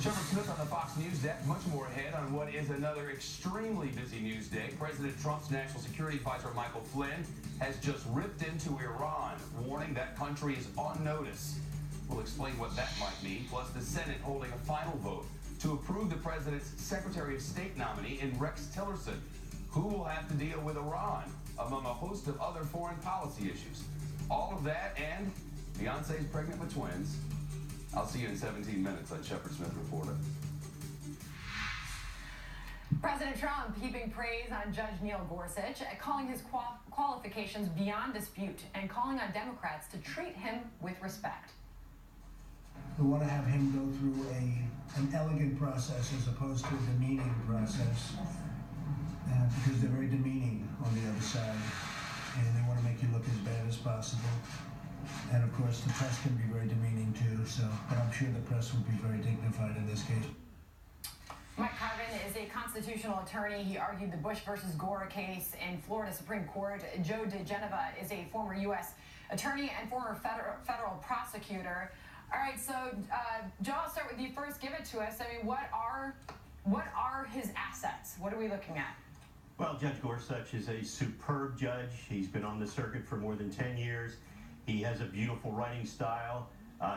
Shepard Smith on the Fox News deck. Much more ahead on what is another extremely busy news day. President Trump's National Security Advisor Michael Flynn has just ripped into Iran, warning that country is on notice. We'll explain what that might mean, plus the Senate holding a final vote to approve the president's Secretary of State nominee in Rex Tillerson, who will have to deal with Iran, among a host of other foreign policy issues. All of that and Beyonce's pregnant with twins. I'll see you in 17 minutes on Shepard Smith Reporter. President Trump heaping praise on Judge Neil Gorsuch, calling his qualifications beyond dispute and calling on Democrats to treat him with respect. We want to have him go through an elegant process as opposed to a demeaning process, because they're very demeaning on the other side, and they want to make you look as bad as possible. And of course, the press can be very demeaning too, but I'm sure the press will be very dignified in this case. Mike Carvin is a constitutional attorney. He argued the Bush versus Gore case in Florida Supreme Court. Joe DeGeneva is a former U.S. attorney and former federal prosecutor. All right, so Joe, I'll start with you first. Give it to us. I mean, what are his assets? What are we looking at? Well, Judge Gorsuch is a superb judge. He's been on the circuit for more than 10 years. He has a beautiful writing style.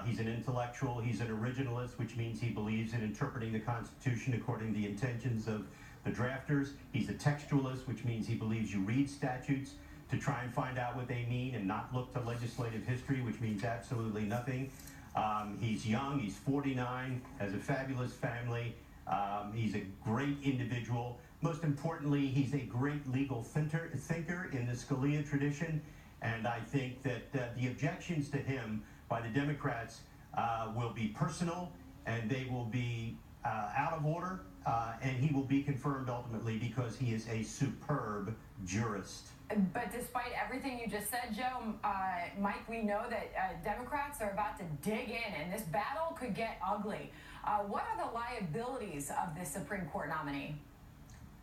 He's an intellectual. He's an originalist, which means he believes in interpreting the Constitution according to the intentions of the drafters. He's a textualist, which means he believes you read statutes to try and find out what they mean and not look to legislative history, which means absolutely nothing. He's young. He's 49, has a fabulous family. He's a great individual. Most importantly, he's a great legal thinker in the Scalia tradition. And I think that the objections to him by the Democrats will be personal, and they will be out of order, and he will be confirmed ultimately because he is a superb jurist. But despite everything you just said, Joe, Mike, we know that Democrats are about to dig in, and this battle could get ugly. What are the liabilities of this Supreme Court nominee?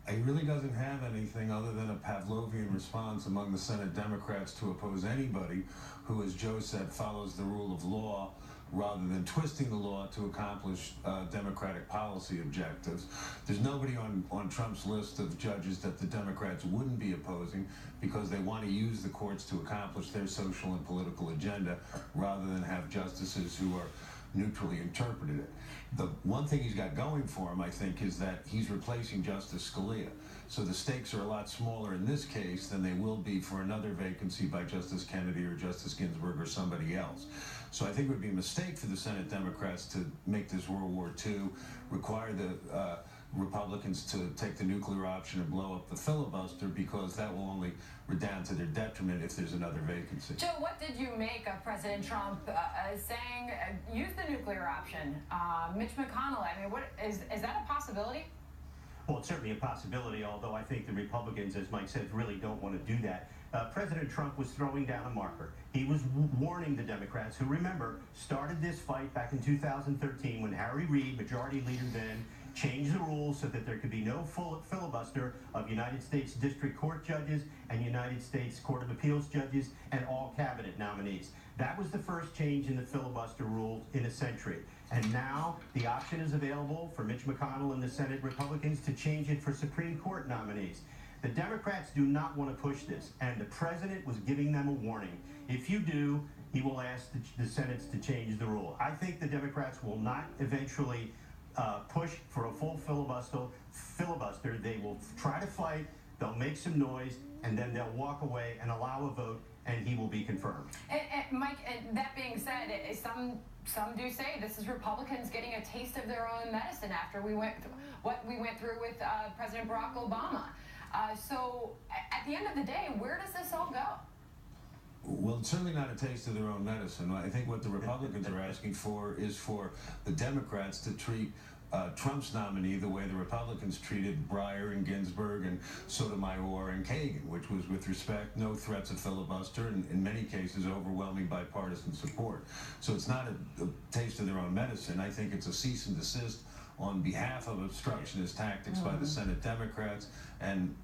He really doesn't have anything other than a Pavlovian response among the Senate Democrats to oppose anybody who, as Joe said, follows the rule of law rather than twisting the law to accomplish Democratic policy objectives. There's nobody on Trump's list of judges that the Democrats wouldn't be opposing because they want to use the courts to accomplish their social and political agenda rather than have justices who are neutrally interpreted it. The one thing he's got going for him, I think, is that he's replacing Justice Scalia. So the stakes are a lot smaller in this case than they will be for another vacancy by Justice Kennedy or Justice Ginsburg or somebody else. So I think it would be a mistake for the Senate Democrats to make this World War II, require the Republicans to take the nuclear option and blow up the filibuster, because that will only redound to their detriment if there's another vacancy. Joe, what did you make of President Trump saying use the nuclear option? Mitch McConnell, I mean, what is that a possibility? Well, it's certainly a possibility, although I think the Republicans, as Mike said, really don't want to do that. President Trump was throwing down a marker. He was warning the Democrats, who, remember, started this fight back in 2013 when Harry Reid, majority leader then, changed the rules so that there could be no full filibuster of United States District Court judges and United States Court of Appeals judges and all cabinet nominees. That was the first change in the filibuster rule in a century. And now the option is available for Mitch McConnell and the Senate Republicans to change it for Supreme Court nominees. The Democrats do not want to push this, and the president was giving them a warning. If you do, he will ask the Senate to change the rule. I think the Democrats will not eventually push for a full filibuster. They will try to fight, they'll make some noise, and then they'll walk away and allow a vote, and he will be confirmed. And Mike, and that being said, some do say this is Republicans getting a taste of their own medicine after what we went through with President Barack Obama. So at the end of the day, where does this all go? Well, it's certainly not a taste of their own medicine. I think what the Republicans are asking for is for the Democrats to treat Trump's nominee the way the Republicans treated Breyer and Ginsburg and Sotomayor and Kagan, which was with respect, no threats of filibuster, and in many cases overwhelming bipartisan support. So it's not a taste of their own medicine. I think it's a cease and desist on behalf of obstructionist tactics by the Senate Democrats. And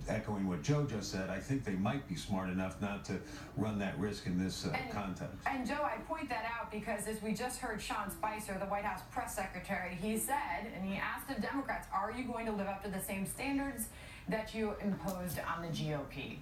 echoing what Joe just said, I think they might be smart enough not to run that risk in this context. And Joe, I point that out because as we just heard Sean Spicer, the White House press secretary, he said, and he asked the Democrats, are you going to live up to the same standards that you imposed on the GOP?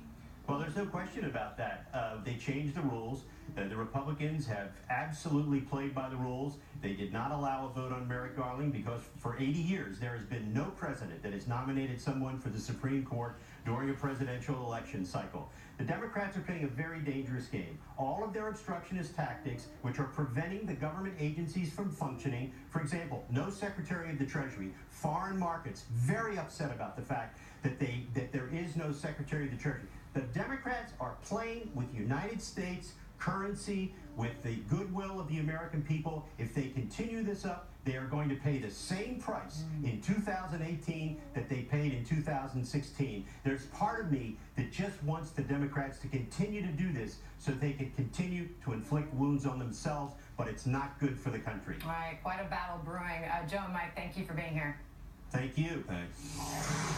Well, there's no question about that. They changed the rules. The Republicans have absolutely played by the rules. They did not allow a vote on Merrick Garland because for 80 years there has been no president that has nominated someone for the Supreme Court during a presidential election cycle. The Democrats are playing a very dangerous game. All of their obstructionist tactics, which are preventing the government agencies from functioning, for example, no Secretary of the Treasury, foreign markets, very upset about the fact that there is no Secretary of the Treasury. The Democrats are playing with United States currency, with the goodwill of the American people. If they continue this up, they are going to pay the same price in 2018 that they paid in 2016. There's part of me that just wants the Democrats to continue to do this so they can continue to inflict wounds on themselves, but it's not good for the country. All right, quite a battle brewing. Joe and Mike, thank you for being here. Thank you. Thanks.